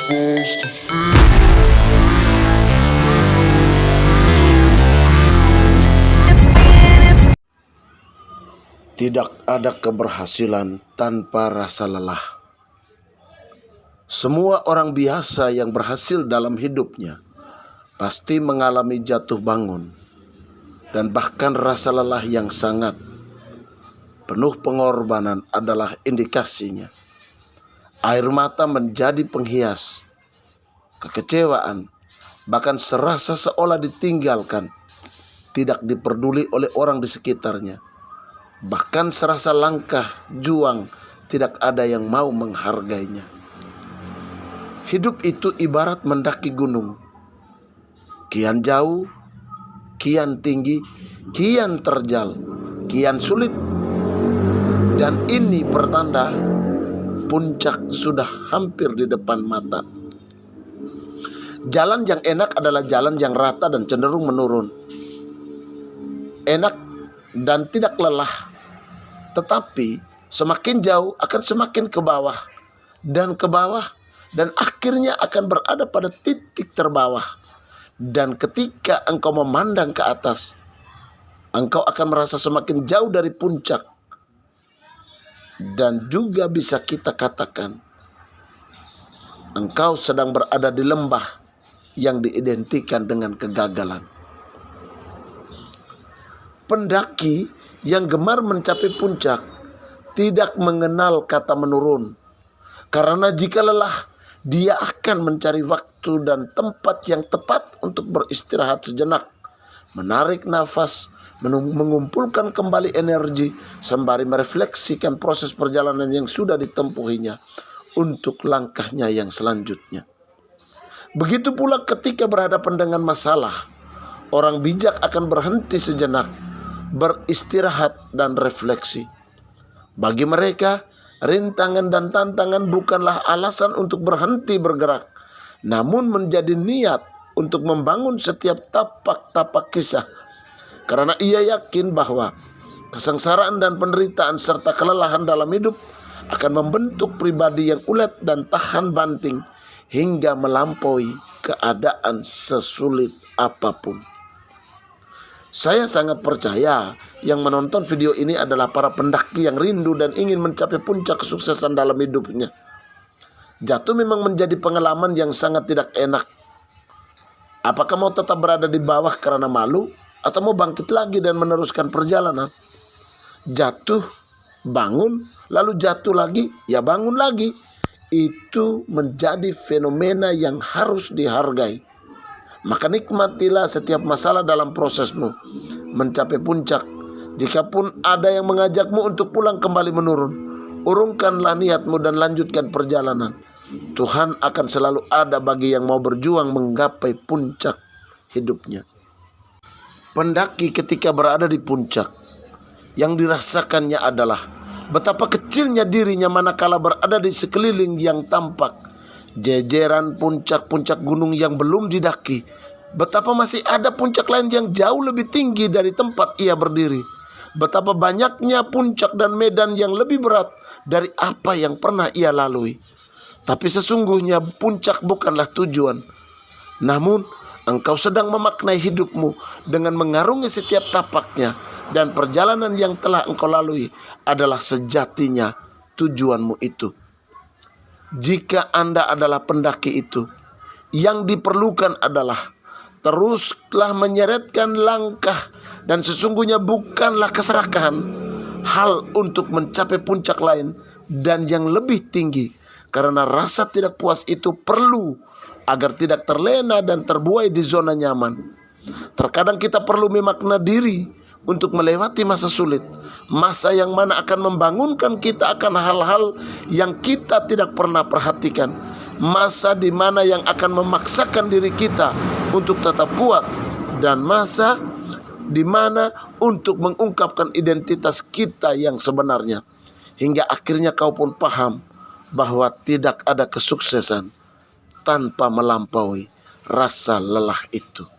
Tidak ada keberhasilan tanpa rasa lelah. Semua orang biasa yang berhasil dalam hidupnya pasti mengalami jatuh bangun dan bahkan rasa lelah yang sangat penuh pengorbanan adalah indikasinya. Air mata menjadi penghias, kekecewaan, bahkan serasa seolah ditinggalkan, tidak diperduli oleh orang di sekitarnya. Bahkan serasa langkah juang tidak ada yang mau menghargainya. Hidup itu ibarat mendaki gunung. Kian jauh, kian tinggi, kian terjal, kian sulit. Dan ini pertanda puncak sudah hampir di depan mata. Jalan yang enak adalah jalan yang rata dan cenderung menurun. Enak dan tidak lelah, tetapi semakin jauh akan semakin ke bawah, dan akhirnya akan berada pada titik terbawah. Dan ketika engkau memandang ke atas, engkau akan merasa semakin jauh dari puncak. Dan juga bisa kita katakan, engkau sedang berada di lembah yang diidentikan dengan kegagalan. Pendaki yang gemar mencapai puncak tidak mengenal kata menurun. Karena jika lelah, dia akan mencari waktu dan tempat yang tepat untuk beristirahat sejenak, menarik nafas, mengumpulkan kembali energi, sembari merefleksikan proses perjalanan yang sudah ditempuhinya untuk langkahnya yang selanjutnya. Begitu pula ketika berhadapan dengan masalah, orang bijak akan berhenti sejenak, beristirahat dan refleksi. Bagi mereka, rintangan dan tantangan bukanlah alasan untuk berhenti bergerak, namun menjadi niat untuk membangun setiap tapak-tapak kisah. Karena ia yakin bahwa kesengsaraan dan penderitaan serta kelelahan dalam hidup akan membentuk pribadi yang ulet dan tahan banting hingga melampaui keadaan sesulit apapun. Saya sangat percaya yang menonton video ini adalah para pendaki yang rindu dan ingin mencapai puncak kesuksesan dalam hidupnya. Jatuh memang menjadi pengalaman yang sangat tidak enak. Apakah mau tetap berada di bawah karena malu, atau mau bangkit lagi dan meneruskan perjalanan? Jatuh, bangun, lalu jatuh lagi, ya bangun lagi. Itu menjadi fenomena yang harus dihargai. Maka nikmatilah setiap masalah dalam prosesmu mencapai puncak. Jikapun ada yang mengajakmu untuk pulang kembali menurun, urungkanlah niatmu dan lanjutkan perjalanan. Tuhan akan selalu ada bagi yang mau berjuang menggapai puncak hidupnya. Pendaki ketika berada di puncak, yang dirasakannya adalah betapa kecilnya dirinya manakala berada di sekeliling yang tampak jejeran puncak-puncak gunung yang belum didaki. Betapa masih ada puncak lain yang jauh lebih tinggi dari tempat ia berdiri. Betapa banyaknya puncak dan medan yang lebih berat dari apa yang pernah ia lalui. Tapi sesungguhnya puncak bukanlah tujuan. Namun engkau sedang memaknai hidupmu dengan mengarungi setiap tapaknya. Dan perjalanan yang telah engkau lalui adalah sejatinya tujuanmu itu. Jika Anda adalah pendaki itu, yang diperlukan adalah teruslah menyeretkan langkah, dan sesungguhnya bukanlah keserakahan hal untuk mencapai puncak lain dan yang lebih tinggi. Karena rasa tidak puas itu perlu agar tidak terlena dan terbuai di zona nyaman. Terkadang kita perlu memakna diri untuk melewati masa sulit, masa yang mana akan membangunkan kita akan hal-hal yang kita tidak pernah perhatikan, masa di mana yang akan memaksakan diri kita untuk tetap kuat, dan masa di mana untuk mengungkapkan identitas kita yang sebenarnya. Hingga akhirnya kau pun paham bahwa tidak ada kesuksesan tanpa melampaui rasa lelah itu.